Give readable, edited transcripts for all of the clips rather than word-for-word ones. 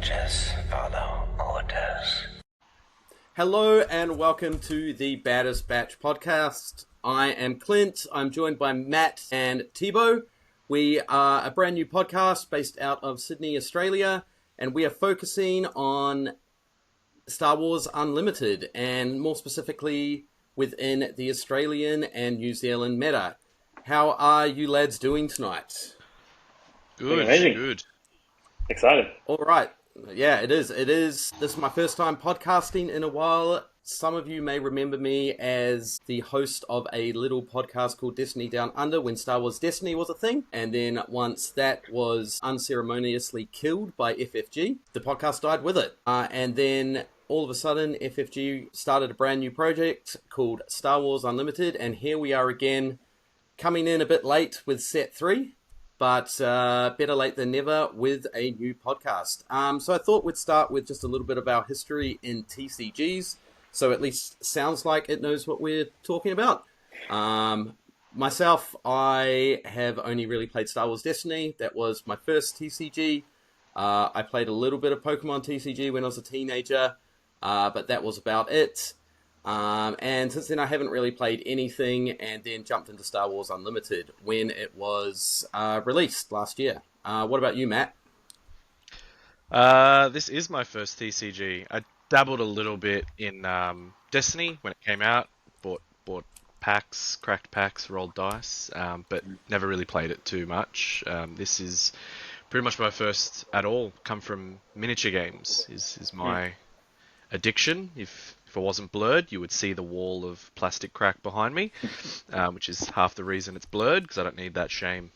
Just follow orders. Hello and welcome to the Baddest Batch podcast. I am Clint. I'm joined by Matt and Thibaud. We are a brand new podcast based out of Sydney, Australia, and we are focusing on Star Wars Unlimited, and more specifically within the Australian and New Zealand meta. How are you lads doing tonight? Good, amazing. Good. Excited. All right. Yeah, it is. This is my first time podcasting in a while. Some of you may remember me as the host of a little podcast called Destiny Down Under when Star Wars Destiny was a thing. And then once that was unceremoniously killed by FFG, the podcast died with it. And then all of a sudden, FFG started a brand new project called Star Wars Unlimited. And here we are again, coming in a bit late with Set 3. But better late than never with a new podcast. So I thought we'd start with just a little bit of our history in TCGs. So at least sounds like it knows what we're talking about. Myself, I have only really played Star Wars Destiny. That was my first TCG. I played a little bit of Pokemon TCG when I was a teenager, but that was about it. And since then I haven't really played anything, and then jumped into Star Wars Unlimited when it was released last year. What about you, Matt? This is my first TCG. I dabbled a little bit in Destiny when it came out. Bought packs, cracked packs, rolled dice, but never really played it too much. This is pretty much my first at all. Come from miniature games is my addiction. If it wasn't blurred, you would see the wall of plastic crack behind me, which is half the reason it's blurred, because I don't need that shame.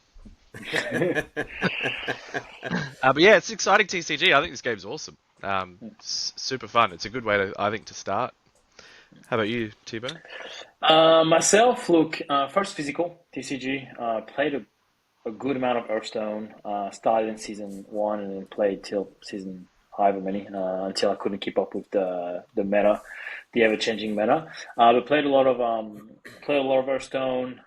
But yeah, it's an exciting TCG. I think this game's awesome. Super fun. It's a good way to start. How about you, Tivey? Myself, look, first physical TCG. Played a good amount of Hearthstone. Started in season 1 and then played till season however many, until I couldn't keep up with the meta, the ever-changing meta. But played a lot of Hearthstone.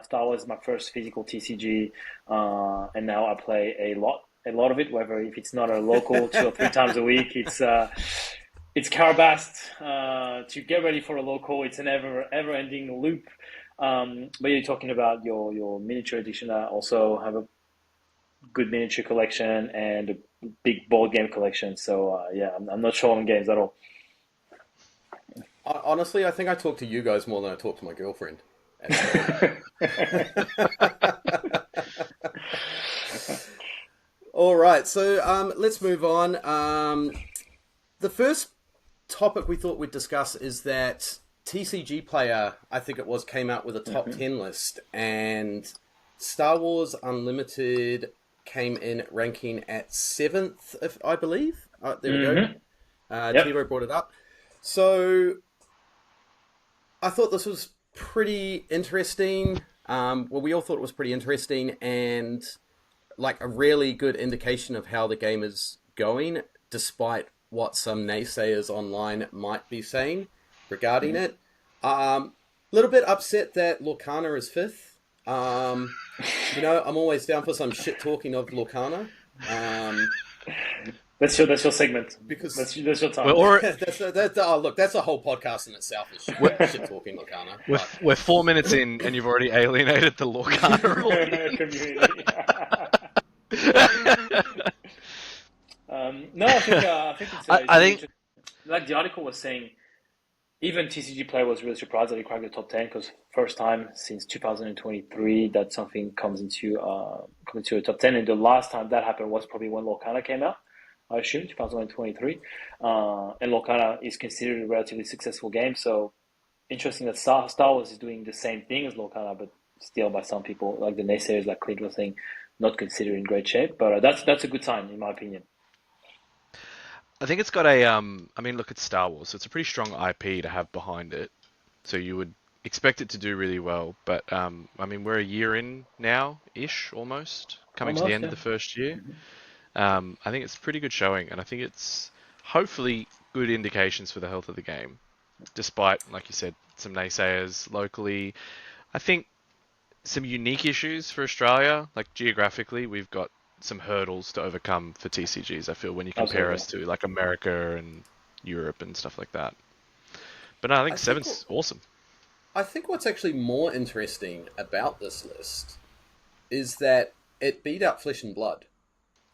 Star Wars is my first physical TCG, and now I play a lot of it. Whether if it's not a local 2 or 3 times a week, it's Carabast to get ready for a local. It's an ever-ending loop. But you're talking about your miniature addiction. I also have a good miniature collection and a big board game collection. So yeah, I'm not short on games at all. Honestly, I think I talk to you guys more than I talk to my girlfriend. All right, so let's move on. The first topic we thought we'd discuss is that TCG Player, I think it was, came out with a top 10 list, and Star Wars Unlimited came in ranking at 7th, I believe. There we go. Tivey brought it up. So I thought this was pretty interesting. We all thought it was pretty interesting, and like a really good indication of how the game is going, despite what some naysayers online might be saying regarding it. Little bit upset that Lorcana is 5th. I'm always down for some shit talking of Lorcana. That's your segment, because that's your time. That's a whole podcast in itself. Is shit talking Lorcana. We're 4 minutes in, and you've already alienated the Lorcana community. No, I think it's. I think, like the article was saying, even TCG Player was really surprised that he cracked the top 10, because first time since 2023 that something comes into a top 10, and the last time that happened was probably when Lorcana came out, I assume 2023, and Lorcana is considered a relatively successful game. So interesting that Star Wars is doing the same thing as Lorcana, but still by some people, like the naysayers, like Clint was saying, not considered in great shape. But that's a good sign in my opinion. I think it's got a, look, it's Star Wars, so it's a pretty strong IP to have behind it. So you would expect it to do really well. But, we're a year in now-ish, almost, coming to the end of the first year. I think it's pretty good showing, and I think it's hopefully good indications for the health of the game. Despite, like you said, some naysayers locally. I think some unique issues for Australia, like geographically, we've got some hurdles to overcome for TCGs. I feel when you compare us to like America and Europe and stuff like that. But no, I think seven's awesome. I think what's actually more interesting about this list is that it beat out Flesh and Blood.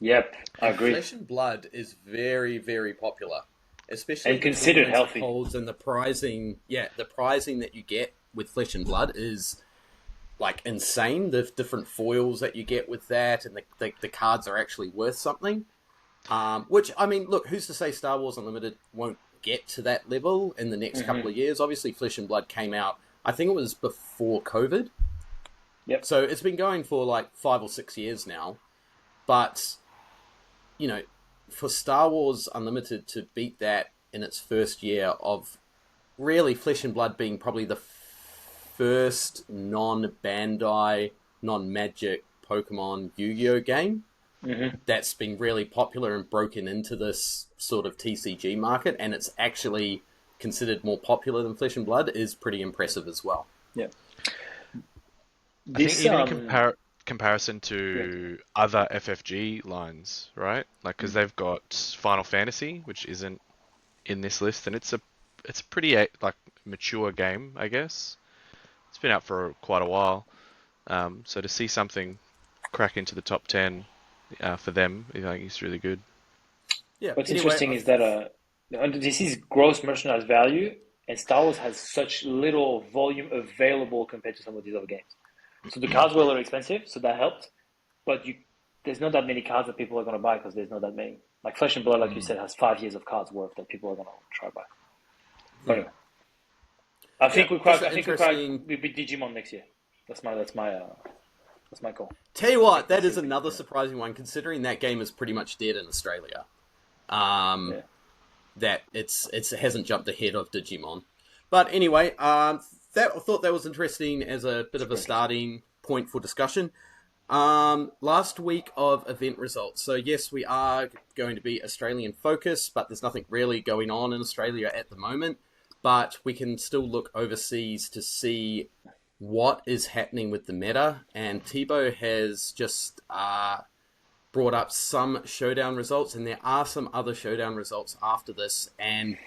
Yep, I agree. Flesh and Blood is very, very popular, especially and considered healthy. Holds and the prizing. Yeah, the prizing that you get with Flesh and Blood is like insane. The different foils that you get with that, and the cards are actually worth something. Which, I mean, look, who's to say Star Wars Unlimited won't get to that level in the next couple of years? Obviously, Flesh and Blood came out, I think it was before COVID. Yep. So it's been going for like 5 or 6 years now. But, you know, for Star Wars Unlimited to beat that in its first year of really Flesh and Blood being probably the first non-Bandai, non-Magic Pokemon Yu-Gi-Oh game that's been really popular and broken into this sort of TCG market, and it's actually considered more popular than Flesh and Blood, is pretty impressive as well. Yeah. I think even in comparison to other FFG lines, right? Like, because they've got Final Fantasy, which isn't in this list, and it's a pretty like mature game, I guess. It's been out for quite a while, so to see something crack into the top 10 for them, I think it's really good. Yeah. What's interesting is that this is gross merchandise value, and Star Wars has such little volume available compared to some of these other games. So the cards were a little expensive, so that helped. But there's not that many cards that people are going to buy because there's not that many. Like Flesh and Blood, like you said, has 5 years of cards worth that people are going to try to buy. But anyway, I think we beat Digimon next year. That's my goal. Tell you what, that is another surprising one, considering that game is pretty much dead in Australia. That it hasn't jumped ahead of Digimon. But anyway, I thought that was interesting as a bit of a starting point for discussion. Last week of event results. So yes, we are going to be Australian focused, but there's nothing really going on in Australia at the moment. But we can still look overseas to see what is happening with the meta. And Thibaud has just brought up some Showdown results, and there are some other Showdown results after this. And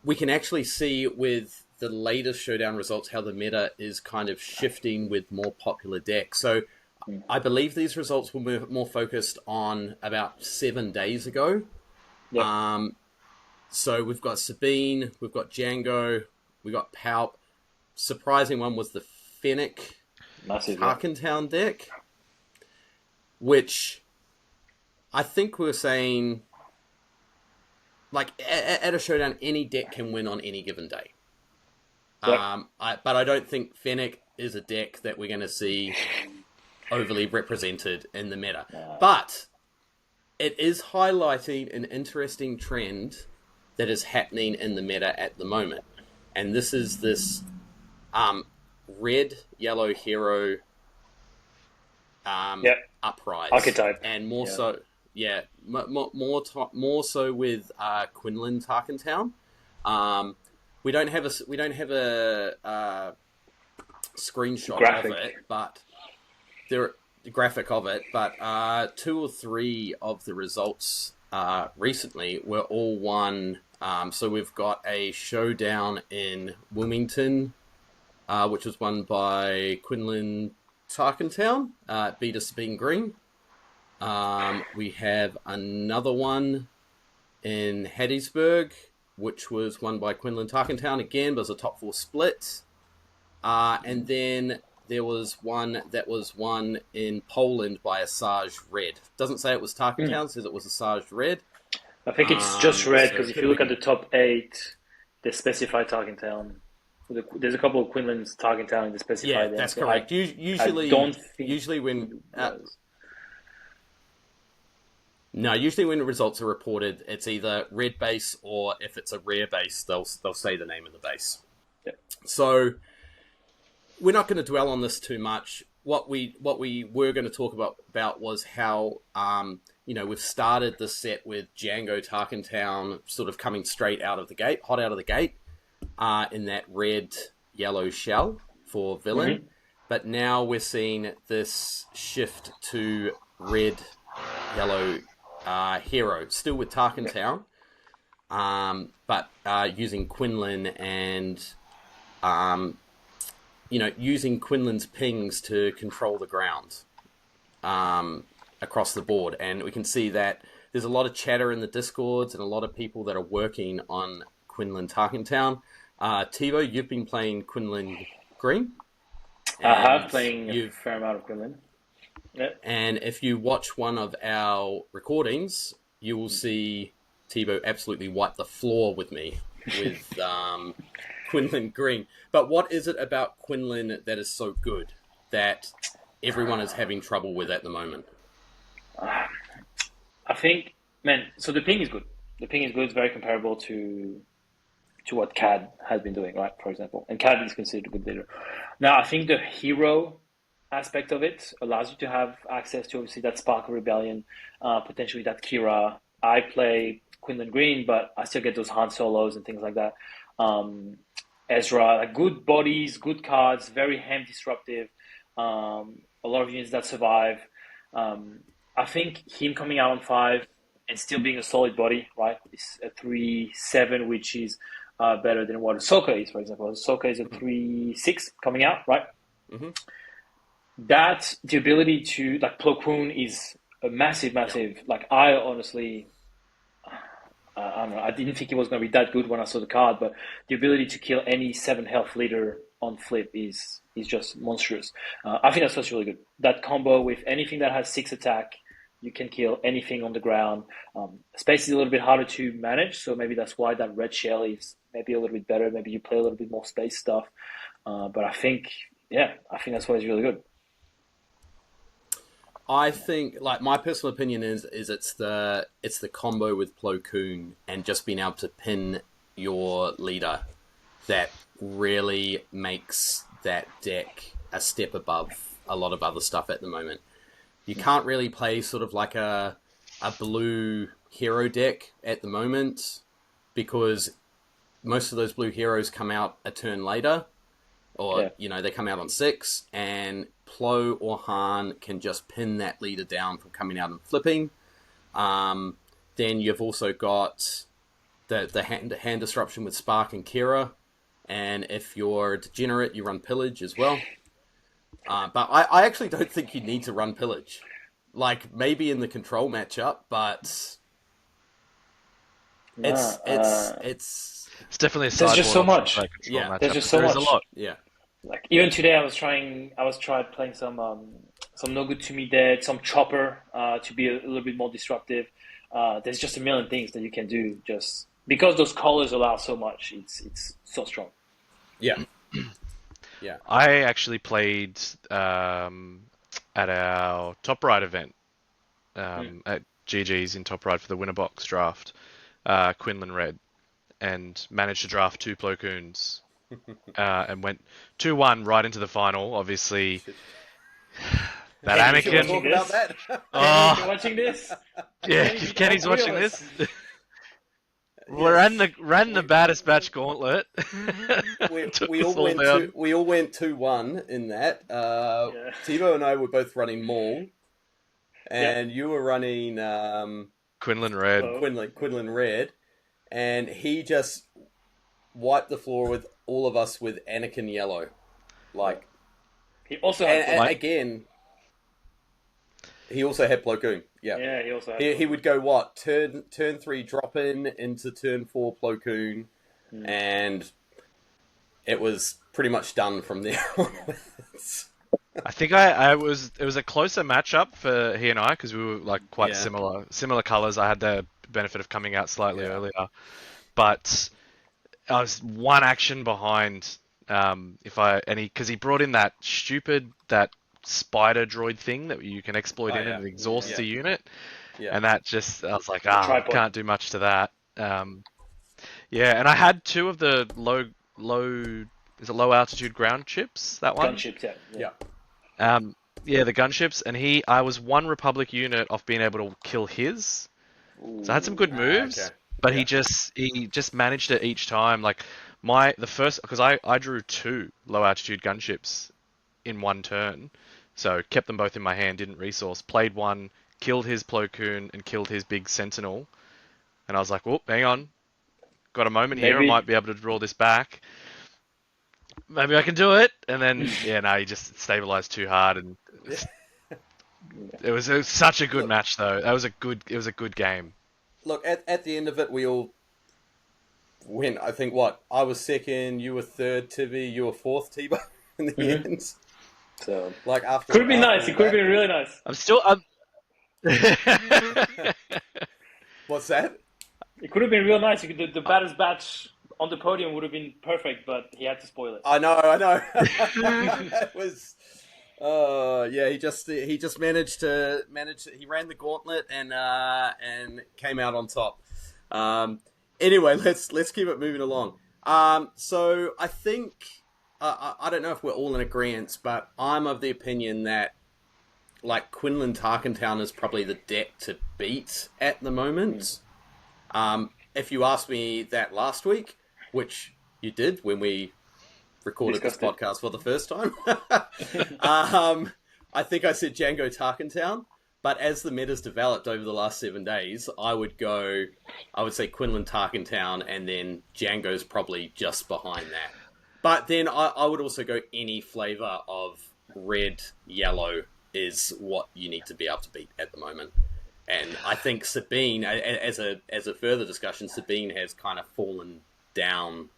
we can actually see with the latest Showdown results how the meta is kind of shifting with more popular decks. So I believe these results were more focused on about 7 days ago. Yep. So we've got Sabine, we've got Django, we've got Palp. Surprising one was the Fennec Tarkintown deck, which I think we were saying, like, at a Showdown, any deck can win on any given day. Yep. But I don't think Fennec is a deck that we're going to see overly represented in the meta. But it is highlighting an interesting trend that is happening in the meta at the moment. And this is this red, yellow hero uprise. Archetype. And more so with Quinlan Tarkentown. We don't have a screenshot graphic of it, but graphic of it. But 2 or 3 of the results recently were all won. So we've got a Showdown in Wilmington, which was won by Quinlan Tarkentown, beat a Sabine Green. We have another one in Hattiesburg, which was won by Quinlan Tarkentown again, but it was a top 4 split. And then there was one that was won in Poland by Asajj Red. Doesn't say it was Tarkentown, says it was Asajj Red. I think it's just red, because if you look at the top 8, they specify Tarkintown. There's a couple of Quinlan's Tarkintown in the specified. Yeah, that's correct. Usually when the results are reported, it's either red base, or if it's a rare base, they'll say the name of the base. Yeah. So we're not going to dwell on this too much. What we were going to talk about was how we've started the set with Django Tarkintown sort of coming straight out of the gate, hot out of the gate, in that red yellow shell for villain. But now we're seeing this shift to red, yellow hero, still with Tarkintown, but using Quinlan and using Quinlan's pings to control the ground across the board. And we can see that there's a lot of chatter in the Discords and a lot of people that are working on Quinlan Tarkentown. Tivey, you've been playing Quinlan Green. I have playing a fair amount of Quinlan. Yep. And if you watch one of our recordings, you will see Thibaud absolutely wipe the floor with me with Quinlan Green. But what is it about Quinlan that is so good that everyone is having trouble with at the moment? I think, so the ping is good. The ping is good. It's very comparable to what CAD has been doing, right, for example. And CAD is considered a good leader. Now, I think the hero aspect of it allows you to have access to, obviously, that Spark of Rebellion, potentially that Kira. I play Quinlan Green, but I still get those Han Solos and things like that. Ezra, like good bodies, good cards, very ham disruptive, a lot of units that survive. I think him coming out on 5 and still being a solid body, right? It's a 3/7, which is better than what Ahsoka is, for example. Ahsoka is a 3/6 coming out, right? Mm-hmm. That, the ability to, like, Plo Koon is a massive, like, I honestly, I don't know, I didn't think it was going to be that good when I saw the card, but the ability to kill any 7 health leader on flip is just monstrous. I think that's what's really good. That combo with anything that has 6 attack, you can kill anything on the ground. Space is a little bit harder to manage, so maybe that's why that red shell is maybe a little bit better. Maybe you play a little bit more space stuff. But I think that's why it's really good. I think, like, my personal opinion is it's the combo with Plo Koon and just being able to pin your leader that really makes that deck a step above a lot of other stuff at the moment. You can't really play sort of like a blue hero deck at the moment because most of those blue heroes come out a turn later, or they come out on 6, and Plo or Han can just pin that leader down from coming out and flipping. Then you've also got the hand disruption with Spark and Kira, and if you're a degenerate, you run Pillage as well. But I actually don't think you need to run Pillage. Like, maybe in the control matchup, but it's definitely a sideboard. There's just so much. There's just so much. There's a lot. Yeah. Like, even today, I was trying playing some No Good To Me Dead, some Chopper to be a little bit more disruptive. There's just a million things that you can do just because those colors allow so much. It's so strong. Yeah. Yeah. I actually played at our Top Right event at GG's in Top Right for the winner box draft, Quinlan Red, and managed to draft 2 Plo Koons. And went 2-1 right into the final. Obviously, that Anakin. Talk about that. Kenny's watching this. Yeah, if Kenny's watching this. We ran the Baddest Batch gauntlet. we all went 2-1 in that. Thibaud and I were both running Maul, and you were running Quinlan Red. Quinlan Red, and he just wiped the floor with all of us with Anakin Yellow. Like, he also had he also had Plo Koon. Yeah, he also had he would go what? Turn 3 drop in into turn 4 Plo Koon, and it was pretty much done from there onwards. I think it was a closer matchup for he and I because we were like quite similar colors. I had the benefit of coming out slightly earlier, but I was one action behind. Because he brought in that spider droid thing that you can exploit and it exhausts the unit, and that just I was like, can't do much to that. And I had 2 of the low low altitude ground chips. That one. Gunships, yeah. The gunships, and I was 1 Republic unit off being able to kill his. So I had some good moves, but he just managed it each time. Like because I drew 2 low altitude gunships in 1 turn, So kept them both in my hand, didn't resource. Played one, killed his Plo Koon and killed his big Sentinel. And I was like, oh, hang on. Got a moment here. I Maybe. might be able to draw this back. Maybe I can do it. And then, he just stabilized too hard. And it was such a good match, though. It was a good game. Look, at the end of it, we all went. I think I was second, you were third, Tivey, you were fourth, Thibaud in the end. So After could have been nice. It could have that, been really nice. I'm What's that? It could have been real nice. The baddest batch on the podium would have been perfect, but he had to spoil it. I know. It was. He just managed to. He ran the gauntlet and came out on top. Anyway, let's keep it moving along. So I think I don't know if we're all in agreement, but I'm of the opinion that Quinlan Tarkentown is probably the deck to beat at the moment. If you asked me that last week, which you did when we recorded this podcast for the first time, I think I said Django Tarkentown. But as the meta's developed over the last 7 days, I would say Quinlan Tarkentown, and then Django's probably just behind that. But then I would also go any flavour of red, yellow is what you need to be able to beat at the moment. And I think Sabine, as a further discussion, Sabine has kind of fallen down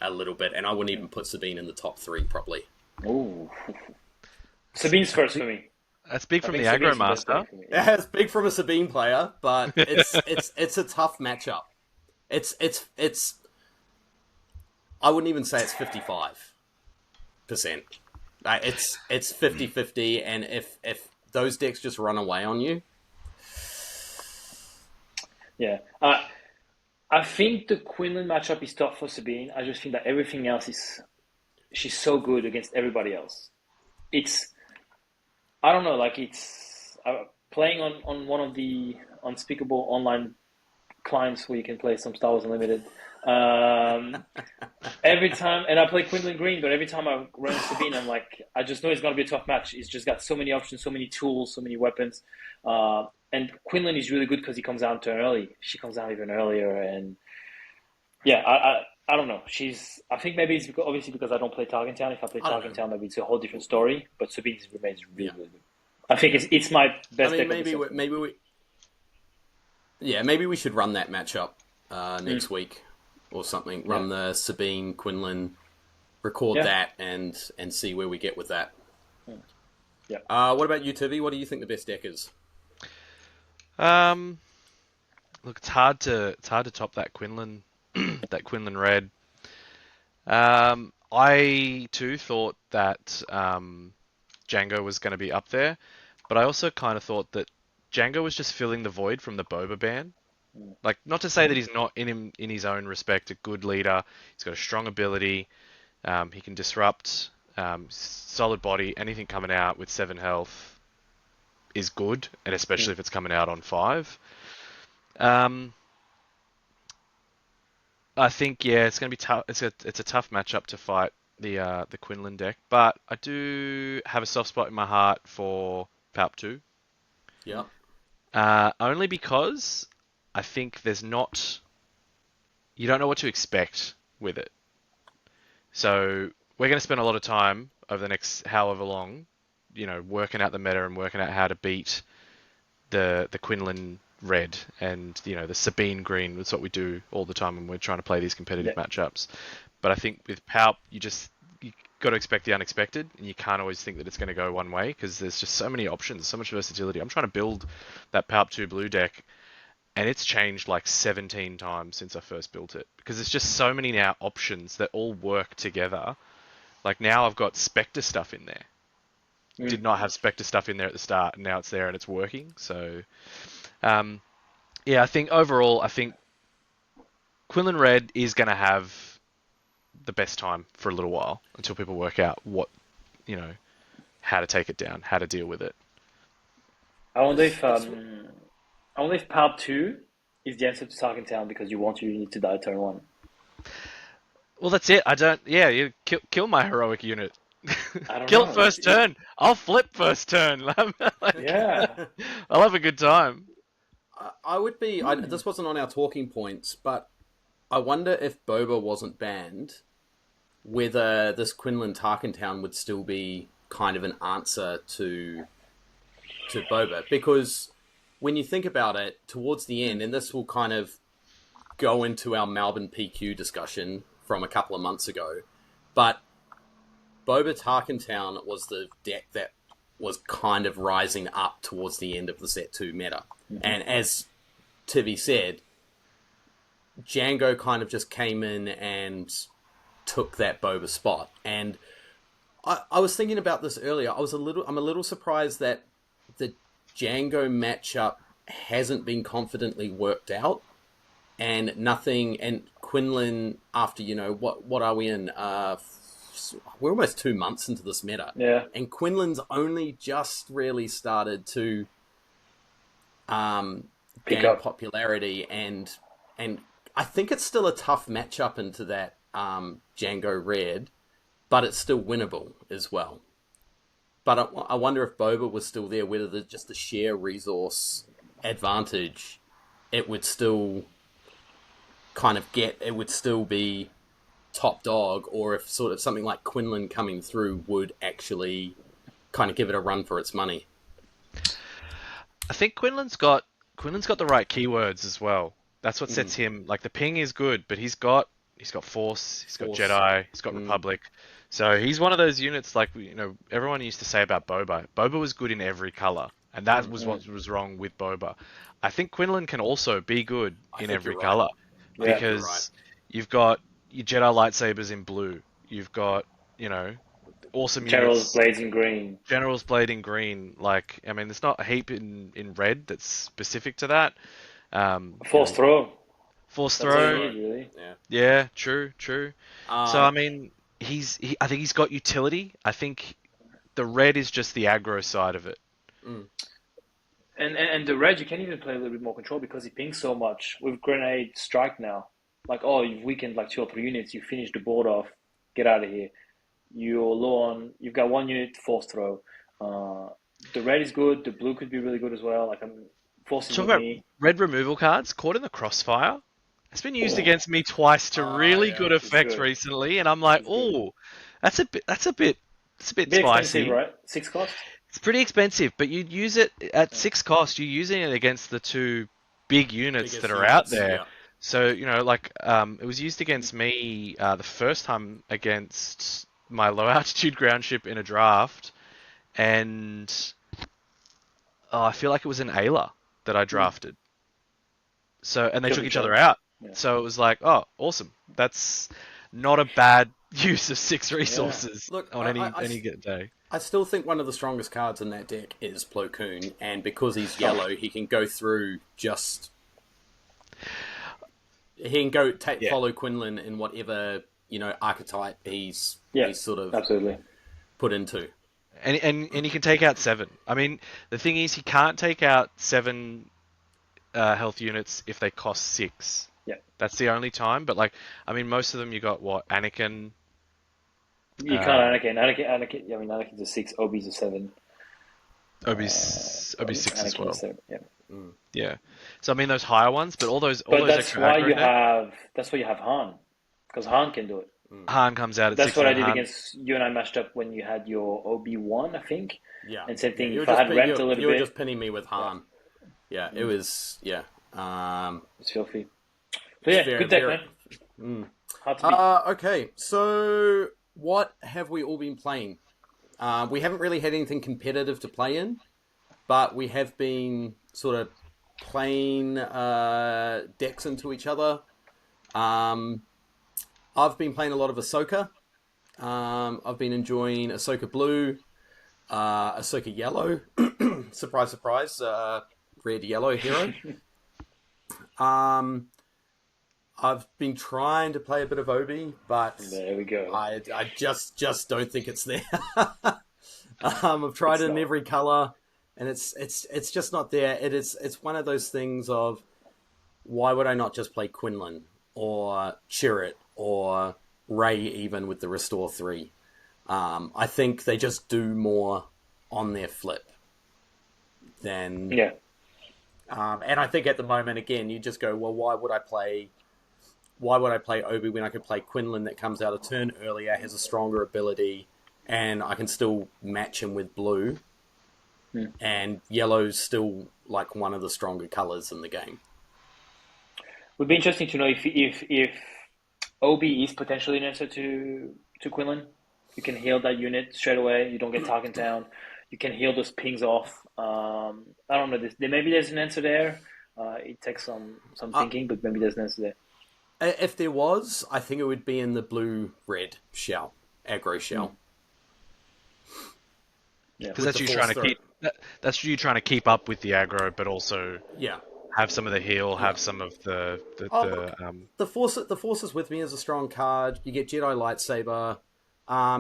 a little bit, and I wouldn't even put Sabine in the top 3 probably. Ooh. Sabine's first for me. That's big from the aggro master. Yeah, it's big from a Sabine player, but it's a tough matchup. It's I wouldn't even say it's 55%. It's 50-50, and if those decks just run away on you. Yeah. I think the Quinlan matchup is tough for Sabine. I just think that everything else she's so good against everybody else. I don't know, it's playing on one of the unspeakable online clients where you can play some Star Wars Unlimited. Every time, and I play Quinlan Green, but every time I run Sabine, I'm like, I just know it's going to be a tough match. It's just got so many options, so many tools, so many weapons. And Quinlan is really good because he comes out turn early. She comes out even earlier, and I don't know. I think maybe it's obviously because I don't play Tarkintown. If I play Tarkintown, maybe it's a whole different story. But Sabine remains really good. I think it's my best deck. Maybe we should run that matchup next week or something. Run the Sabine Quinlan, record that, and see where we get with that. Yeah. What about you, Tivey? What do you think the best deck is? Look, it's hard to top that Quinlan. That Quinlan red. I too thought that Django was going to be up there, but I also kind of thought that Django was just filling the void from the Boba ban. Not to say that he's not in his own respect a good leader. He's got a strong ability. He can disrupt. Solid body. Anything coming out with 7 health is good, and especially if it's coming out on 5. I think it's going to be tough. It's a tough matchup to fight the Quinlan deck, but I do have a soft spot in my heart for Palp 2. Yeah. Only because I think you don't know what to expect with it. So we're going to spend a lot of time over the next however long, working out the meta and working out how to beat the Quinlan red and the Sabine green. That's what we do all the time when we're trying to play these competitive matchups. But I think with Palp, you got to expect the unexpected, and you can't always think that it's going to go one way because there's just so many options, so much versatility. I'm trying to build that Palp 2 blue deck, and it's changed 17 times since I first built it because there's just so many now options that all work together. Now I've got Spectre stuff in there. Did not have Spectre stuff in there at the start, and now it's there and it's working. So I think overall, Quinlan Red is going to have the best time for a little while until people work out what, how to take it down, how to deal with it. I wonder if Palp 2 is the answer to Tarkintown because you need to die turn 1. Well, that's it. I don't. Yeah, you kill my heroic unit. I don't Kill know. first turn. I'll flip first turn. Yeah. I'll have a good time. I would be. This wasn't on our talking points, but I wonder if Boba wasn't banned, whether this Quinlan Tarkentown would still be kind of an answer to Boba. Because when you think about it, towards the end, and this will kind of go into our Melbourne PQ discussion from a couple of months ago, but Boba Tarkintown was the deck that was kind of rising up towards the end of the set 2 meta. And as Tivey said, Django kind of just came in and took that Boba spot. And I was thinking about this earlier. I'm a little surprised that the Django matchup hasn't been confidently worked out, and nothing. And Quinlan, after what are we in? We're almost 2 months into this meta, Yeah. and Quinlan's only just really started to gain up popularity, and I think it's still a tough matchup into that Django Red, but it's still winnable as well. But I wonder if Boba was still there, whether just the sheer resource advantage, it would still it would still be top dog, or if sort of something like Quinlan coming through would actually kind of give it a run for its money. I think Quinlan's got the right keywords as well. That's what sets him. Like, the ping is good, but he's got Force, he's got Jedi, he's got Republic. So he's one of those units, like, everyone used to say about Boba. Boba was good in every color, and that was what was wrong with Boba. I think Quinlan can also be good in every color, because you've got your Jedi lightsabers in blue. You've got, awesome General's units. Blades in green. General's Blade in green. Like, I mean, there's not a heap in red that's specific to that. Force throw. Force That's all throw. you need, really. Yeah, true. So, I mean, I think he's got utility. I think the red is just the aggro side of it. And the red, you can even play a little bit more control because he pings so much with Grenade Strike now. Like, you've weakened like 2 or 3 units, you finish the board off, get out of here. You're low on, you've got 1 unit Force throw. The red is good, the blue could be really good as well. Like, I'm forcing Talk with about me. red removal cards, Caught in the Crossfire. It's been used against me twice to really good effect recently, and I'm like, that's a bit Bit spicy. expensive, right? 6 cost? It's pretty expensive, but you use it at 6 cost. You're using it against the 2 big units that are out there. Yeah. So, it was used against me the first time against my low altitude ground ship in a draft, and I feel like it was an Ayla that I drafted. So, and they took each other out. Yeah. So it was like, oh, awesome. That's not a bad use of 6 resources on any good day. I still think one of the strongest cards in that deck is Plo Koon, and because he's yellow, he can go through just... He can go follow Quinlan in whatever, archetype he's sort of absolutely put into. And he can take out 7. I mean, the thing is, he can't take out 7 health units if they cost 6. Yeah. That's the only time. But, most of them you got, Anakin... You can't Anakin. I mean, Anakin's a 6, Obi's a 7. Obi's 6 as well. 7, yeah. Yeah. So I mean those higher ones, but all those that's why you have Han, because Han can do it. Han comes out at 6. That's what I did against you, and I matched up when you had your Obi-Wan, I think. Yeah. And same thing. If I had ramped a little bit, you were just pinning me with Han. Yeah. It was it's filthy. So yeah, good deck, man. Hard to beat. Okay, so what have we all been playing? We haven't really had anything competitive to play in, but we have been sort of playing decks into each other. I've been playing a lot of Ahsoka. I've been enjoying Ahsoka Blue, Ahsoka Yellow. Surprise, surprise. Red yellow hero. I've been trying to play a bit of Obi, but there we go. I just don't think it's there. I've tried it in every color, and it's just not there. It's one of those things of, why would I not just play Quinlan or Chirrut or Ray even with the Restore 3? I think they just do more on their flip than... Yeah. And I think at the moment, again, you just go, well, why would I play Obi when I could play Quinlan that comes out a turn earlier, has a stronger ability, and I can still match him with blue, and yellow's still like one of the stronger colours in the game. Would be interesting to know if Obi is potentially an answer to Quinlan. You can heal that unit straight away. You don't get Tarkintown. You can heal those pings off. I don't know. Maybe there's an answer there. It takes some thinking, but maybe there's an answer there. If there was, I think it would be in the blue-red shell, aggro shell. Because that's you trying to keep. That's you trying to keep up with the aggro, but also have some of the heal, have some of the the Forces with me is a strong card. You get Jedi Lightsaber.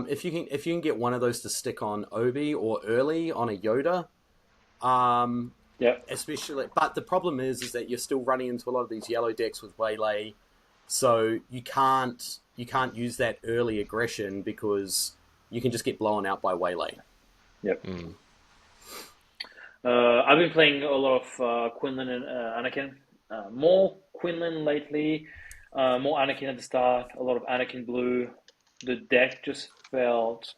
If you can get one of those to stick on Obi or early on a Yoda, especially. But the problem is that you're still running into a lot of these yellow decks with Waylay, so you can't use that early aggression because you can just get blown out by Waylay. Yep. I've been playing a lot of Quinlan and Anakin. More Quinlan lately, more Anakin at the start, a lot of Anakin blue. The deck just felt,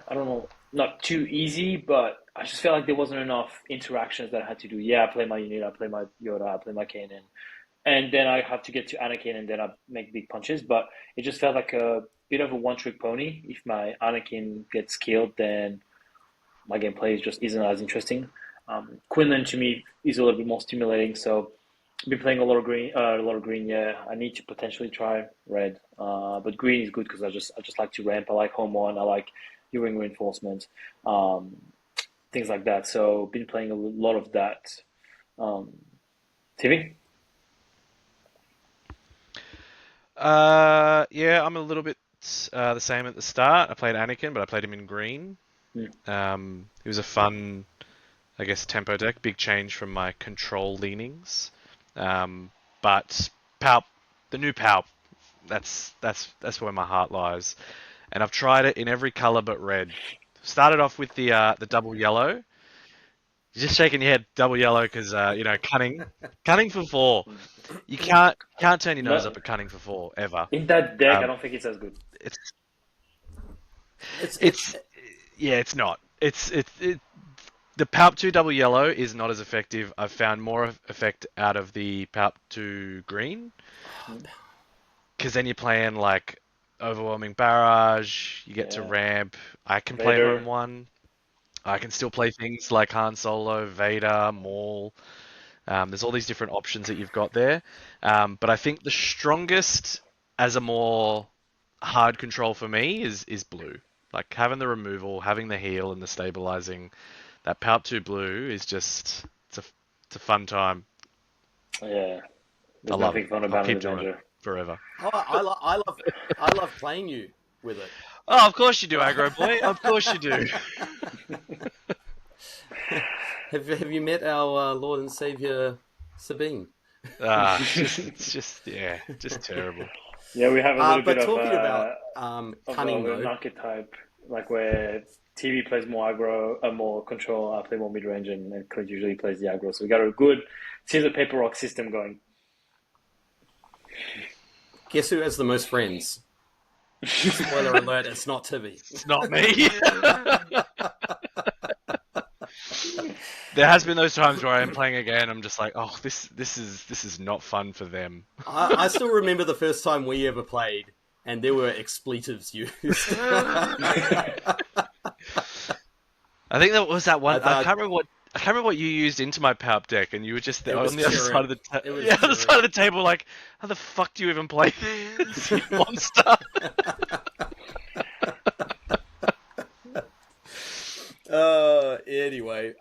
I don't know, not too easy, but I just felt like there wasn't enough interactions that I had to do. Yeah, I play my unit, I play my Yoda, I play my Kanan, and then I have to get to Anakin and then I make big punches, but it just felt like a bit of a one-trick pony. If my Anakin gets killed, then my gameplay just isn't as interesting. Quinlan to me is a little bit more stimulating, so I've been playing a lot of green. Yeah, I need to potentially try red, but green is good because I just like to ramp. I like home one. I like U-wing reinforcement, things like that. So been playing a lot of that. Tivey? Yeah, I'm a little bit the same at the start. I played Anakin, but I played him in green. It was a fun, I guess, tempo deck. Big change from my control leanings. But Palp, the new Palp, that's where my heart lies. And I've tried it in every color but red. Started off with the double yellow. You're just shaking your head, double yellow, because cunning for 4. You can't turn your nose up at cunning for 4 ever. In that deck, I don't think it's as good. It's not. The Palp 2 double yellow is not as effective. I've found more effect out of the Palp 2 green. Because then you're playing like Overwhelming Barrage, you get to ramp. I can play Vader. home one. I can still play things like Han Solo, Vader, Maul. There's all these different options that you've got there. But I think the strongest as a more hard control for me is blue. Like having the removal, having the heal and the stabilizing. That Palp 2 blue is just, it's a fun time. Yeah. I love it. I'll keep doing it forever. Oh, I love playing you with it. Oh, of course you do, Aggro Boy. Of course you do. Have you met our Lord and Savior Sabine? It's just terrible. Yeah, we have a little bit talking of about cunning an archetype, like where TV plays more aggro, more control. I play more mid range, and Clint usually plays the aggro. So we got a good scissor paper rock system going. Guess who has the most friends? Spoiler alert: it's not Tivey. It's not me. There has been those times where I am playing a game, I'm just like, oh, this is not fun for them. I still remember the first time we ever played, and there were expletives used. I think that was that one. I can't remember what you used into my Palp deck, and you were just there on the other side of the other side of the table, like, how the fuck do you even play this, you monster? Anyway,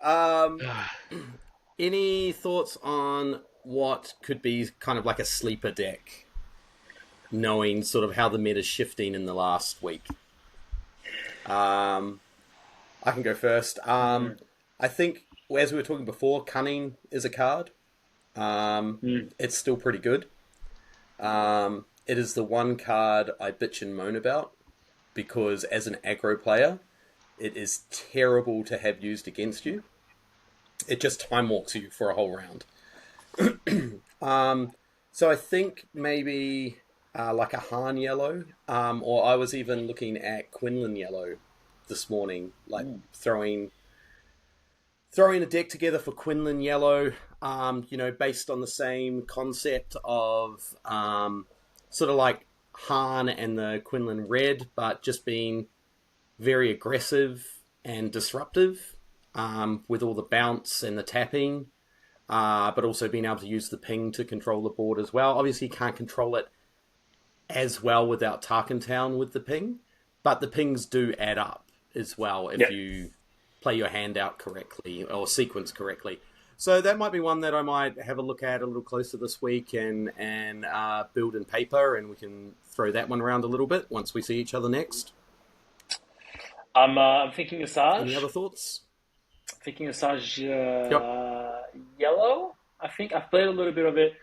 any thoughts on what could be kind of like a sleeper deck, knowing sort of how the meta's shifting in the last week? I can go first. I think, as we were talking before, Cunning is a card. It's still pretty good. It is the one card I bitch and moan about. because as an aggro player, it is terrible to have used against you. It just time walks you for a whole round. So I think maybe like a Han yellow, or I was even looking at Quinlan yellow this morning, like throwing a deck together for Quinlan yellow, based on the same concept of sort of like Han and the Quinlan red, but just being very aggressive and disruptive with all the bounce and the tapping, but also being able to use the ping to control the board as well. Obviously, you can't control it as well without Tarkintown with the ping, but the pings do add up as well if you play your hand out correctly or sequence correctly. So that might be one that I might have a look at a little closer this week and build in paper, and we can throw that one around a little bit once we see each other next. I'm thinking Asajj. Any other thoughts? Thinking Asajj yellow. I think I've played a little bit of it.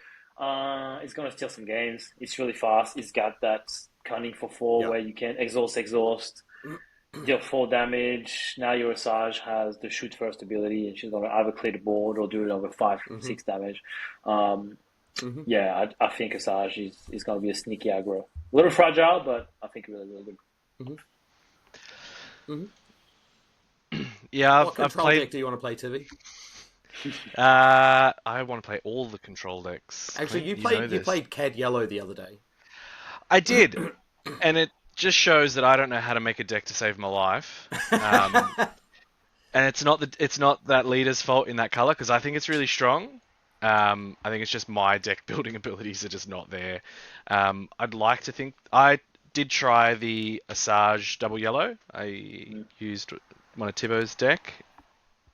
It's going to steal some games. It's really fast. It's got that cunning for 4 where you can exhaust, deal 4 damage. Now your Asajj has the shoot first ability, and she's going to either clear the board or do it over 5, 6 damage. Yeah, I think Asajj is going to be a sneaky aggro. A little fragile, but I think really, really good. Yeah, what control deck do you want to play, Tivey? I want to play all the control decks. Actually, you played Cad Yellow the other day. I did, and it just shows that I don't know how to make a deck to save my life. And it's not that leader's fault in that color, because I think it's really strong. I think it's just my deck building abilities are just not there. I'd like to think I did try the Asajj double yellow. I used one of Thibaud's deck.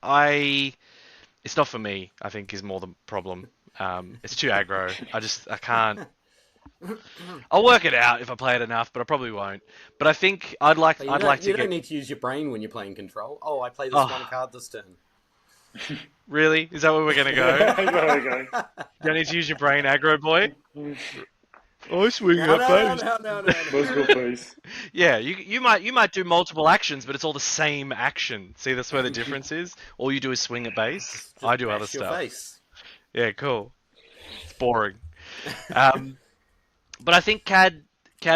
It's not for me, I think, is more the problem. It's too aggro. I can't. I'll work it out if I play it enough, but I probably won't. But I think I'd like to get... You don't need to use your brain when you're playing control. Oh, I play this one card this turn. Really? Is that where we're going to go? That's where we're going. You don't need to use your brain, aggro boy? I swing up base. No. Let's go, please. Yeah, you might do multiple actions, but it's all the same action. See, that's where the difference is. All you do is swing at base. I do other stuff. Face. Yeah, cool. It's boring. But I think CAD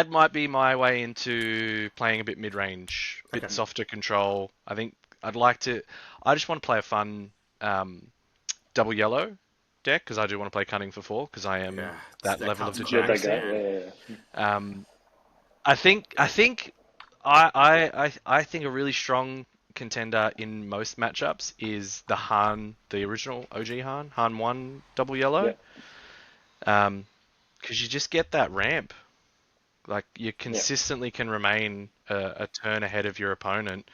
might be my way into playing a bit mid-range, a bit softer control. I think I just want to play a fun double yellow deck, because I do want to play Cunning for 4, because I am that level of degenerate. I think a really strong contender in most matchups is the Han, the original OG Han 1 double yellow. Because you just get that ramp. Like, you consistently can remain a turn ahead of your opponent,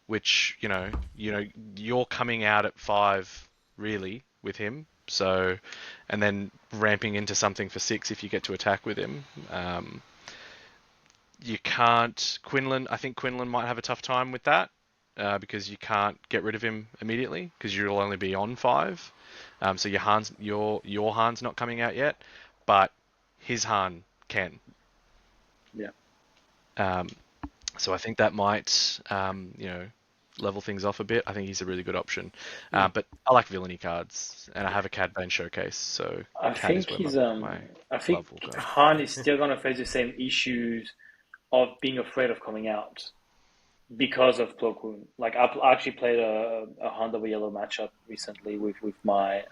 which, you're coming out at 5, really, with him. So, and then ramping into something for 6 if you get to attack with him. You can't... I think Quinlan might have a tough time with that, because you can't get rid of him immediately, because you'll only be on 5. So your Han's not coming out yet, but his Han can. So I think that might, level things off a bit. I think he's a really good option. But I like villainy cards, and I have a Cad Bane showcase, so I think Han is still going to face the same issues of being afraid of coming out because of Plo Koon. Like, I actually played a Han double yellow matchup recently with my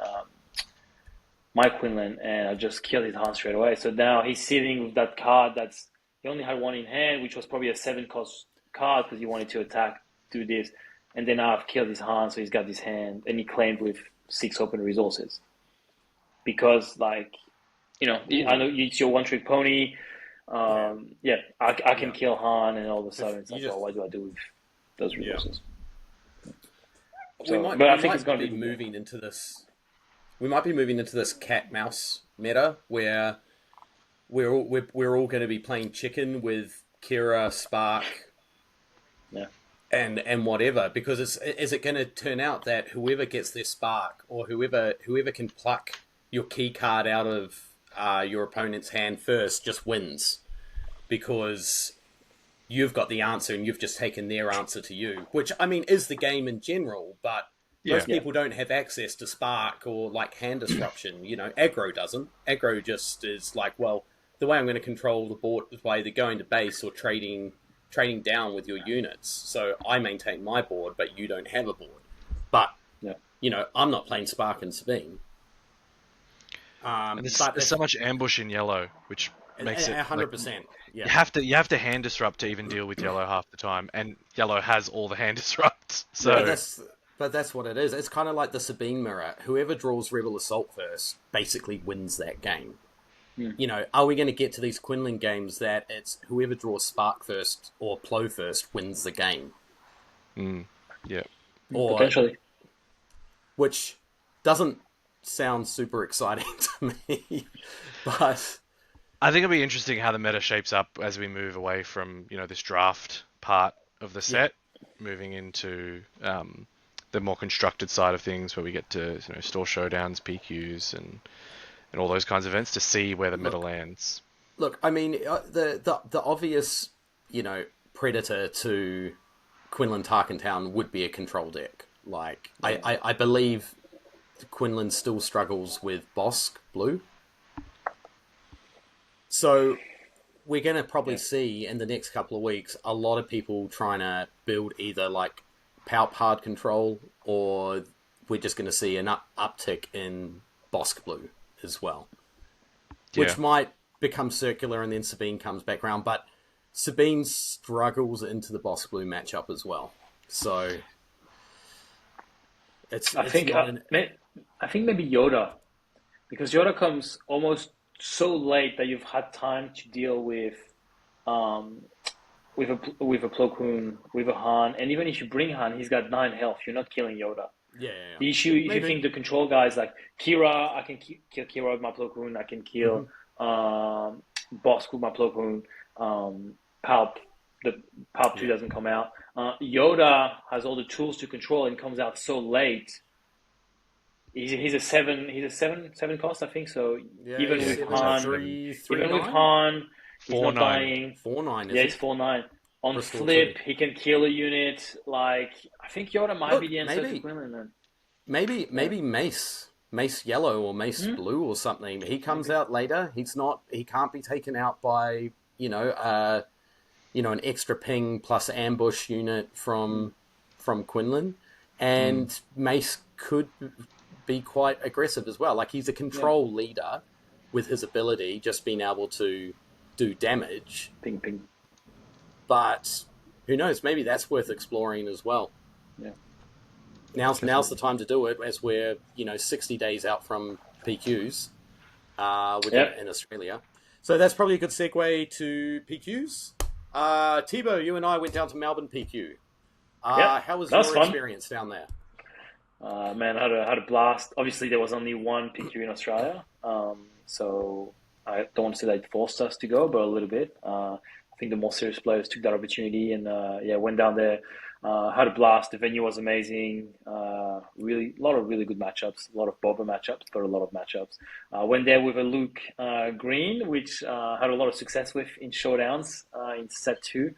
my Quinlan, and I just killed his Han straight away. So now he's sitting with that card he only had one in hand, which was probably a 7-cost card because he wanted to attack, do this, and then I've killed his Han, so he's got his hand, and he claimed with 6 open resources. Because, I know it's your one-trick pony. I can kill Han, and all of a sudden it's like, what do I do with those resources? So, I think it's going to be moving into this. We might be moving into this cat-mouse meta where we're all going to be playing chicken with Kira, Spark, and whatever, because is it going to turn out that whoever gets their Spark, or whoever can pluck your key card out of your opponent's hand first just wins, because you've got the answer and you've just taken their answer to you, which, I mean, is the game in general, but most people don't have access to Spark or, like, hand disruption. You know, aggro doesn't. Aggro just is like, well, the way I'm going to control the board is by either going to base or trading down with your units. So I maintain my board, but you don't have a board. But, you know, I'm not playing Spark and Sabine. There's so much ambush in yellow, which makes it 100%. Like, Yeah. you have to hand disrupt to even deal with yellow half the time, and yellow has all the hand disrupts. So But that's what it is. It's kind of like the Sabine mirror. Whoever draws Rebel Assault first basically wins that game. You know, are we going to get to these Quinlan games that it's whoever draws Spark first or Plow first wins the game? Yeah. Or, potentially. which doesn't sound super exciting to me, but I think it'll be interesting how the meta shapes up as we move away from, you know, this draft part of the set, moving into the more constructed side of things, where we get to, you know, store showdowns, PQs, and all those kinds of events to see where the meta lands. Look, I mean, the obvious, you know, predator to Quinlan Tarkentown would be a control deck. Like, I believe Quinlan still struggles with Bosk Blue. So we're going to probably see in the next couple of weeks a lot of people trying to build either like Palp hard control, or we're just going to see an uptick in Bosk Blue as well. Which might become circular and then Sabine comes back around, but Sabine struggles into the Bosk Blue matchup as well. So I think maybe Yoda, because Yoda comes almost so late that you've had time to deal with a Plo Koon, with a Han, and even if you bring Han, he's got 9 health. You're not killing Yoda. The issue, if you think the control guys like Kira, I can kill Kira with my Plo Koon, I can kill Bosk with my Plo Koon, Palp, the Palp 2 doesn't come out. Yoda has all the tools to control and comes out so late. He's a seven cost, I think. So even with Han, he's not dying. 4/9. Yeah, he's 4/9. On flip, he can kill a unit. Like, I think Yoda might be the answer to Quinlan then. Maybe Mace Yellow or Mace Blue or something. He comes out later. He can't be taken out by an extra ping plus ambush unit from Quinlan, and Mace could be quite aggressive as well. Like, he's a control leader with his ability, just being able to do damage. Ping, ping. But who knows? Maybe that's worth exploring as well. Yeah. Now's the time to do it, as we're 60 days out from PQs in Australia. So that's probably a good segue to PQs. Thibaud, you and I went down to Melbourne PQ. How was your experience down there? Man, I had a blast. Obviously, there was only one PQ in Australia, so I don't want to say that it forced us to go, but a little bit. I think the more serious players took that opportunity and went down there. Had a blast. The venue was amazing. Really, a lot of really good matchups. A lot of bobber matchups, but a lot of matchups. Went there with a Luke Green, which had a lot of success with in showdowns in set 2.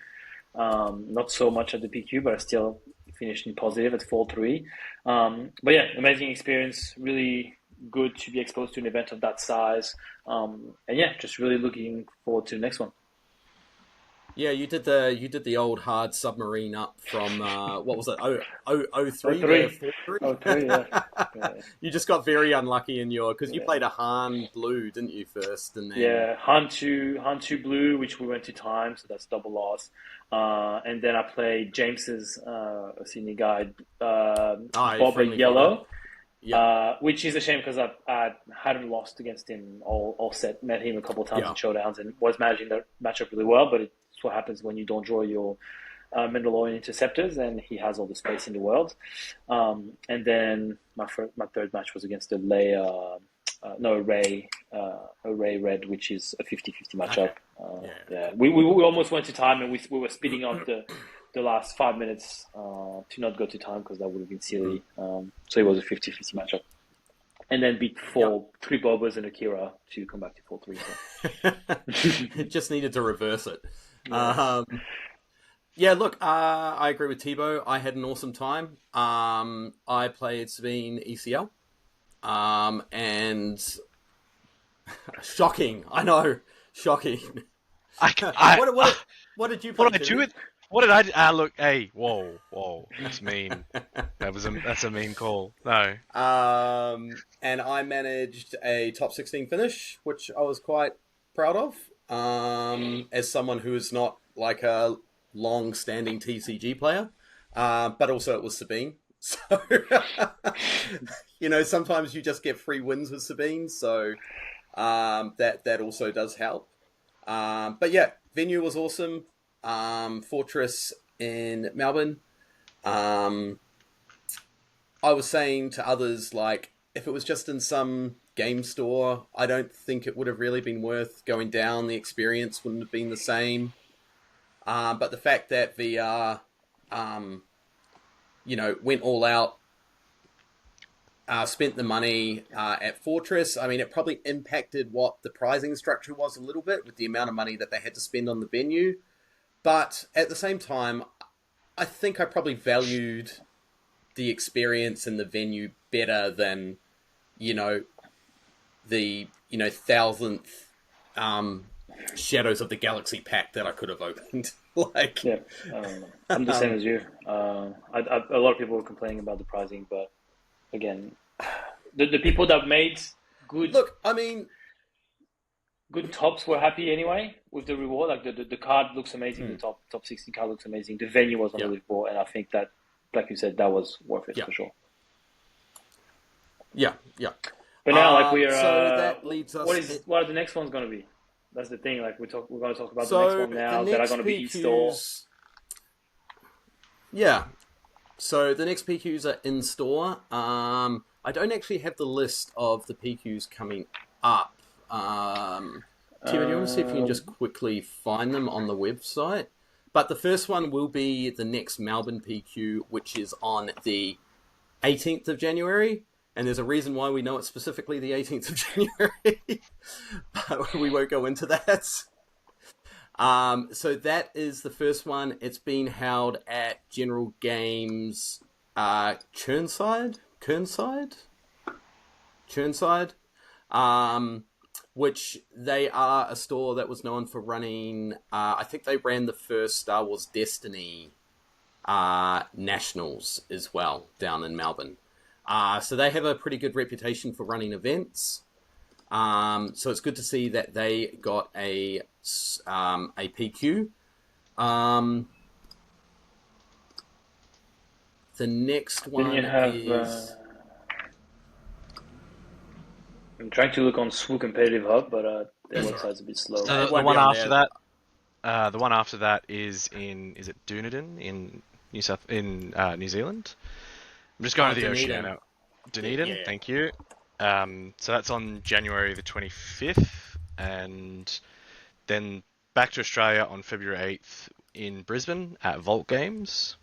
Not so much at the PQ, but I still finished in positive at 4-3. But yeah, amazing experience. Really good to be exposed to an event of that size. And yeah, just really looking forward to the next one. Yeah, you did the old hard submarine up from what was it? 03 03, yeah. You just got very unlucky in because you played a Han Blue, didn't you, first, and then Han 2 Blue, which we went to time, so that's double loss. And then I played James's senior guide, Bobber Yellow. Which is a shame because I hadn't lost against him all set. Met him a couple of times in showdowns and was managing the matchup really well, but it's what happens when you don't draw your Mandalorian interceptors, and he has all the space in the world. And then my third match was against the Array Red, which is a 50-50 matchup. We almost went to time, and we were speeding up the last 5 minutes to not go to time because that would have been silly. So it was a 50-50 matchup. And then beat 3 Bobbers and Akira to come back to 4-3. So. It just needed to reverse it. Yeah, look, I agree with Thibaud. I had an awesome time. I played Sabine ECL, and shocking. I know, shocking. I, What did you play? what did I do with? What did I do? Look, hey, whoa, that's mean. That's a mean call. No. And I managed a top 16 finish, which I was quite proud of. As someone who is not like a long-standing TCG player, but also it was Sabine. So, sometimes you just get free wins with Sabine, so that also does help. But yeah, venue was awesome. Fortress in Melbourne. I was saying to others, like, if it was just in some game store, I don't think it would have really been worth going down. The experience wouldn't have been the same. But the fact that VR, went all out, spent the money at Fortress. I mean, it probably impacted what the pricing structure was a little bit with the amount of money that they had to spend on the venue. But at the same time, I think I probably valued the experience in the venue better than, the, thousandth Shadows of the Galaxy pack that I could have opened. Yeah, I'm the same as you. A lot of people were complaining about the pricing, but again, the people that made good good tops were happy anyway with the reward. Like the card looks amazing, the top 16 card looks amazing. The venue was unbelievable, and I think that, like you said, that was worth it for sure. Yeah. But now, so that leads us. What are the next ones going to be? That's the thing. Like we're going to talk about the next one now that are going to be in store. Yeah. So the next PQs are in store. I don't actually have the list of the PQs coming up. Tim, do you want to see if you can just quickly find them on the website? But the first one will be the next Melbourne PQ, which is on the 18th of January. And there's a reason why we know it's specifically the 18th of January. But we won't go into that. So that is the first one. It's been held at General Games Churnside, which they are a store that was known for running, I think they ran the first Star Wars Destiny Nationals as well down in Melbourne. So they have a pretty good reputation for running events. So it's good to see that they got a PQ. The next one is... I'm trying to look on Swoo Competitive Hub, but their website's a bit slow. The one after that is it Dunedin in New Zealand? I'm just going to the Oceania now. Dunedin, yeah. Thank you. So that's on January the 25th, and then back to Australia on February 8th in Brisbane at Vault Games.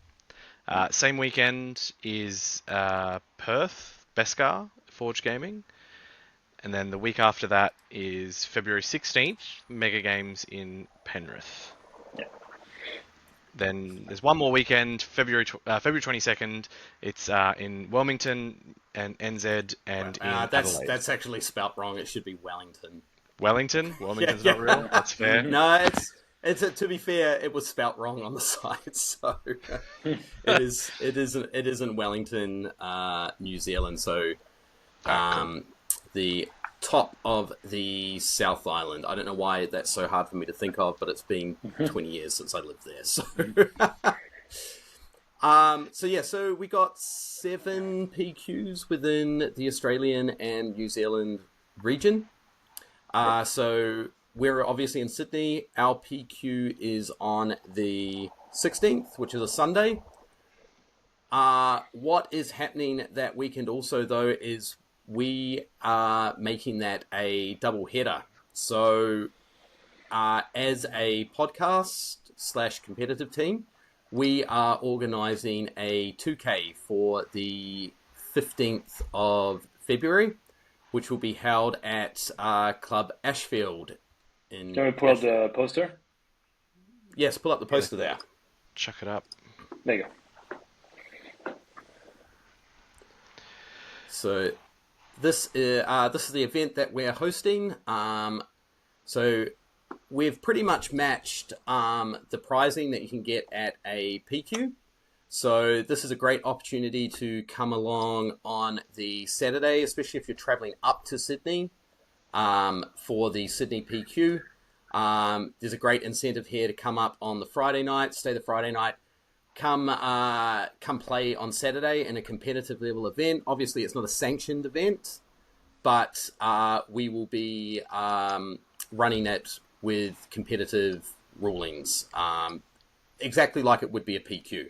Same weekend is Perth, Beskar, Forge Gaming. And then the week after that is February 16th, Mega Games in Penrith. Yeah. Then there's one more weekend, February 22nd. It's in Wilmington and NZ and in Adelaide. That's actually spelt wrong. It should be Wellington. Wellington's not real. That's fair. No, it's to be fair, it was spelt wrong on the site, so it is in Wellington, New Zealand. So, the top of the South Island. I don't know why that's so hard for me to think of, but it's been 20 years since I lived there. So, so we got 7 PQs within the Australian and New Zealand region. So we're obviously in Sydney. Our PQ is on the 16th, which is a Sunday. What is happening that weekend also, though, is we are making that a double header. So as a podcast / competitive team, we are organising a 2K for the 15th of February, which will be held at Club Ashfield. Can we pull up the poster? Yes, pull up the poster there. chuck it up. There you go. So this is the event that we're hosting. So we've pretty much matched the pricing that you can get at a PQ. So this is a great opportunity to come along on the Saturday, especially if you're traveling up to Sydney for the Sydney PQ. There's a great incentive here to come up on the Friday night, stay the Friday night, come play on Saturday in a competitive level event. Obviously, it's not a sanctioned event, but we will be running it with competitive rulings, exactly like it would be a PQ.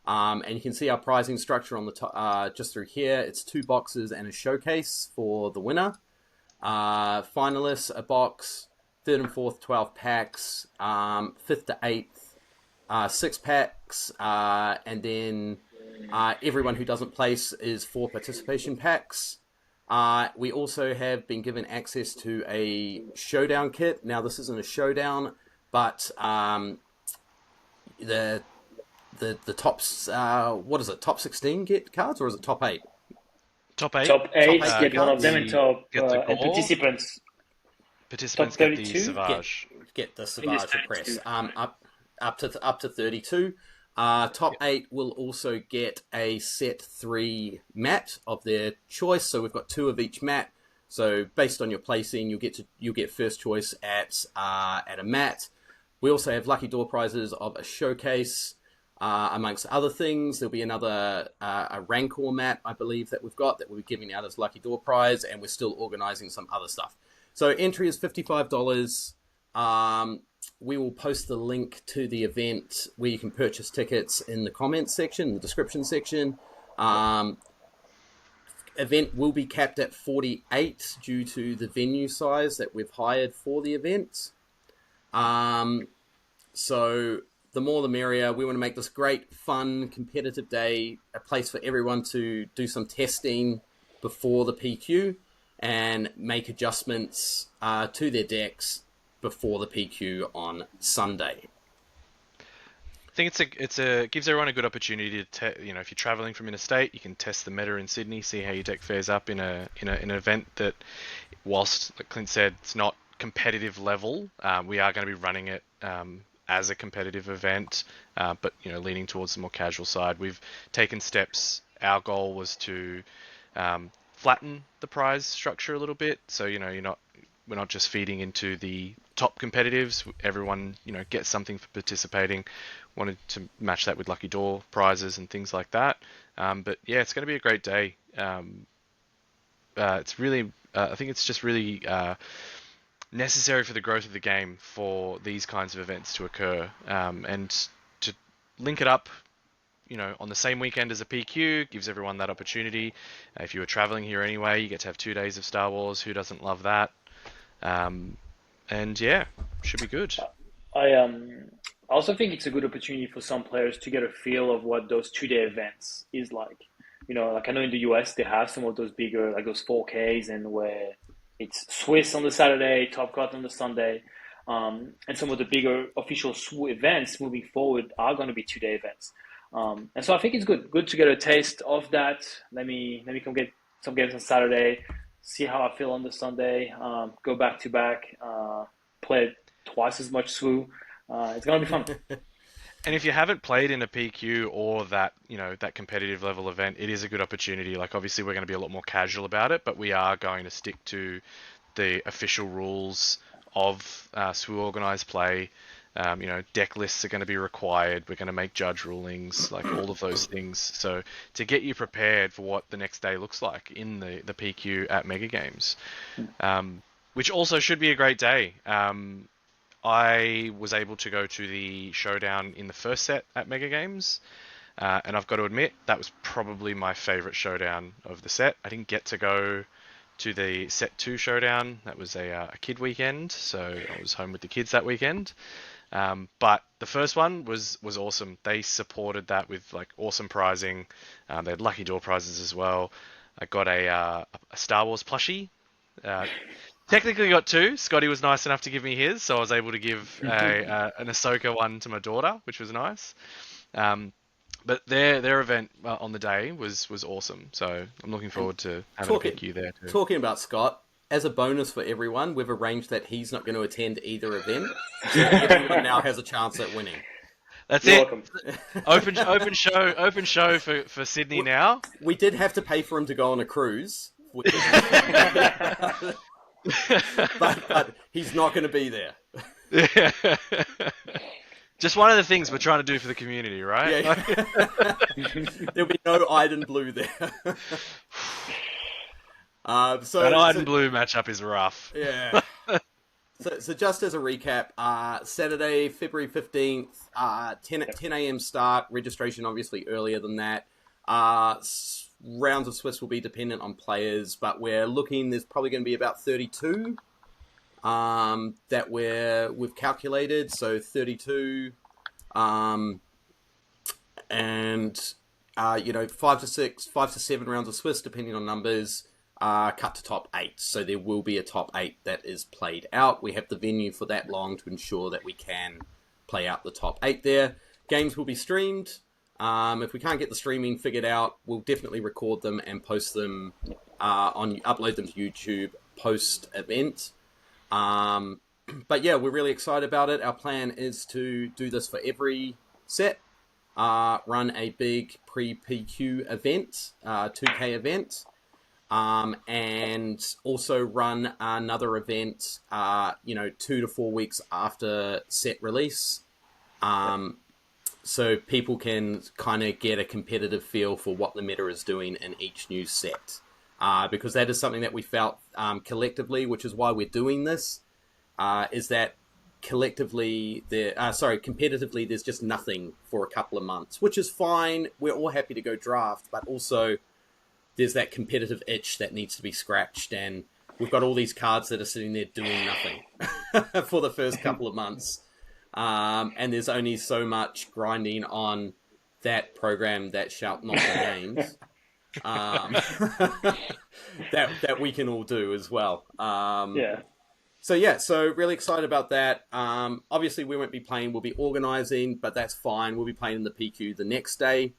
And you can see our pricing structure on the top, just through here. It's 2 boxes and a showcase for the winner. Finalists, a box, 3rd and 4th, 12 packs, 5th to 8th, 6 packs, and then everyone who doesn't place is 4 participation packs. We also have been given access to a Showdown kit. Now, this isn't a Showdown, but the tops, what is it, top 16 get cards, or is it top 8? Top 8. Top 8 Top 8 get one of them, and top get the and gore. participants. Participants top get the 32? Savage. Get the think it's Savage Press. 32. Up to 32. Top 8 will also get a set 3 mat of their choice. So we've got 2 of each mat. So based on your placing, you'll get first choice at a mat. We also have lucky door prizes of a showcase. Amongst other things, there'll be another a Rancor mat, I believe, that we've got that we'll be giving out as lucky door prize, and we're still organising some other stuff. So entry is $55. We will post the link to the event where you can purchase tickets in the comments section, the description section. Event will be capped at 48 due to the venue size that we've hired for the event. So the more the merrier. We want to make this great, fun, competitive day, a place for everyone to do some testing before the PQ and make adjustments to their decks before the PQ on Sunday. I think it gives everyone a good opportunity to if you're traveling from interstate, you can test the meta in Sydney, see how your deck fares up in an event that, whilst like Clint said, it's not competitive level, we are going to be running it as a competitive event, but leaning towards the more casual side. We've taken steps. Our goal was to flatten the prize structure a little bit, so we're not just feeding into the top competitives. Everyone gets something for participating. Wanted to match that with lucky door prizes and things like that. But yeah, it's going to be a great day. It's really, I think it's just really necessary for the growth of the game for these kinds of events to occur, and to link it up on the same weekend as a PQ gives everyone that opportunity. If you were traveling here anyway, you get to have 2 days of Star Wars. Who doesn't love that? And yeah, should be good. I also think it's a good opportunity for some players to get a feel of what those 2-day events is like. Like I know in the US they have some of those bigger, like those 4Ks, and where it's Swiss on the Saturday, Top Cut on the Sunday, and some of the bigger official SWU events moving forward are going to be 2-day events. And so I think it's good to get a taste of that. Let me come get some games on Saturday, see how I feel on the Sunday, go back to back, play twice as much SWU. It's gonna be fun. And if you haven't played in a PQ or that that competitive level event, it is a good opportunity. Like obviously we're going to be a lot more casual about it, but we are going to stick to the official rules of SWU organized play. Deck lists are going to be required. We're going to make judge rulings, like all of those things. So to get you prepared for what the next day looks like in the PQ at Mega Games, which also should be a great day. I was able to go to the Showdown in the first set at Mega Games, and I've got to admit that was probably my favorite Showdown of the set. I didn't get to go to the set 2 Showdown. That was a kid weekend, so I was home with the kids that weekend. But the first one was awesome. They supported that with like awesome prizing. They had lucky door prizes as well. I got a Star Wars plushie. Technically got 2. Scotty was nice enough to give me his, so I was able to give an Ahsoka one to my daughter, which was nice. But their event on the day was awesome. So I'm looking forward to having a PQ there too. Talking about Scott, as a bonus for everyone, we've arranged that he's not going to attend either event. So everyone now has a chance at winning. That's You're it. welcome. Open show for Sydney now. We did have to pay for him to go on a cruise, but he's not going to be there. Just one of the things we're trying to do for the community, right? Yeah. There'll be no Iden Blue there. That Iden Blue matchup is rough. Yeah. So just as a recap, Saturday, February 15th, 10 a.m. start. Registration obviously earlier than that. Rounds of Swiss will be dependent on players, but we're looking, there's probably going to be about 32 that we've calculated. So 32, and 5 to 7 rounds of Swiss, depending on numbers. Cut to top 8, so there will be a top 8 that is played out. We have the venue for that long to ensure that we can play out the top 8 there. Games will be streamed. If we can't get the streaming figured out, we'll definitely record them and post them upload them to YouTube post-event. But yeah, we're really excited about it. Our plan is to do this for every set. Run a big pre-PQ event, 2K event. And also run another event, 2 to 4 weeks after set release. So people can kind of get a competitive feel for what the meta is doing in each new set. Because that is something that we felt collectively, which is why we're doing this, is that competitively, there's just nothing for a couple of months, which is fine. We're all happy to go draft, but also there's that competitive itch that needs to be scratched, and we've got all these cards that are sitting there doing nothing for the first couple of months. And there's only so much grinding on that program that shall not be named that we can all do as well. So really excited about that. Obviously, we won't be playing. We'll be organising, but that's fine. We'll be playing in the PQ the next day.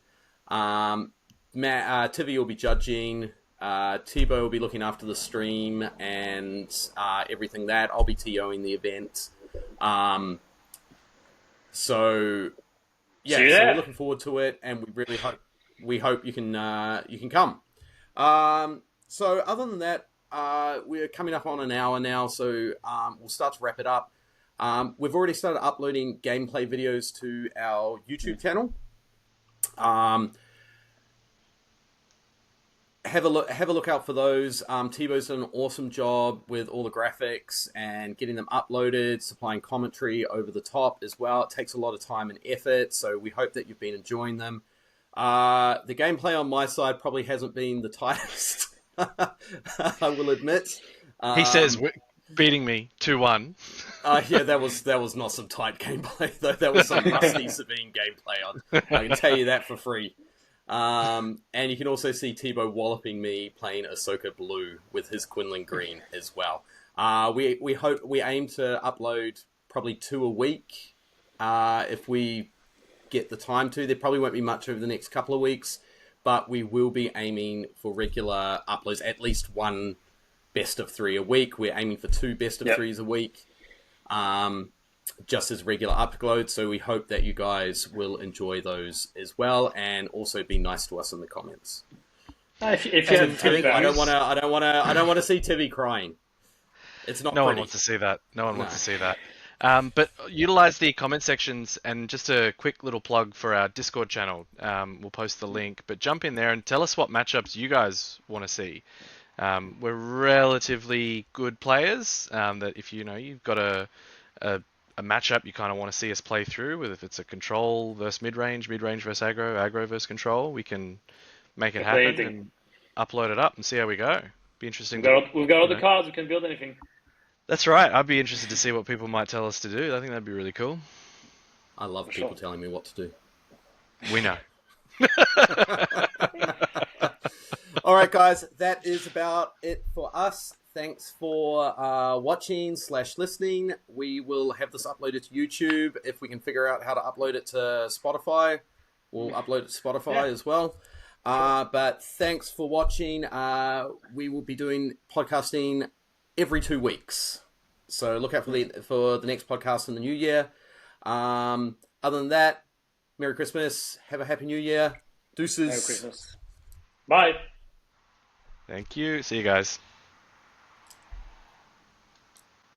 Tivey will be judging. Thibaud will be looking after the stream and everything that. I'll be TOing the event. So we're looking forward to it, and we really hope you can come. So other than that, we're coming up on an hour now, so we'll start to wrap it up. We've already started uploading gameplay videos to our YouTube channel. Have a look out for those. Thibaud's done an awesome job with all the graphics and getting them uploaded, supplying commentary over the top as well. It takes a lot of time and effort, so we hope that you've been enjoying them. The gameplay on my side probably hasn't been the tightest, I will admit. He says, beating me 2-1. Yeah, that was not some tight gameplay, though. That was some rusty Sabine gameplay. I can tell you that for free. And you can also see Thibaud walloping me playing Ahsoka Blue with his Quinlan Green as well. We aim to upload probably 2 a week if we get the time to. There probably won't be much over the next couple of weeks, but we will be aiming for regular uploads, at least 1 best of 3 a week. We're aiming for 2 best of 3s a week. Just as regular uploads, so we hope that you guys will enjoy those as well, and also be nice to us in the comments. If you have Tivey, I don't want to see Tivey crying. It's not. No one wants to see that. No one wants to see that. But utilize the comment sections, and just a quick little plug for our Discord channel. We'll post the link, but jump in there and tell us what matchups you guys want to see. We're relatively good players. That if you've got a matchup you kind of want to see us play through, with if it's a control versus mid-range versus aggro versus control, we can make it happen and upload it up and see how we go. Be interesting. We've got all the cards, we can build anything. That's right. I'd be interested to see what people might tell us to do. I think that'd be really cool. I love people telling me what to do. We know. All right, guys, that is about it for us. Thanks for watching/listening. We will have this uploaded to YouTube. If we can figure out how to upload it to Spotify, We'll upload it to Spotify as well. But thanks for watching. We will be doing podcasting every 2 weeks. So look out for the next podcast in the new year. Other than that, Merry Christmas. Have a Happy New Year. Deuces. Merry Christmas. Bye. Thank you. See you guys.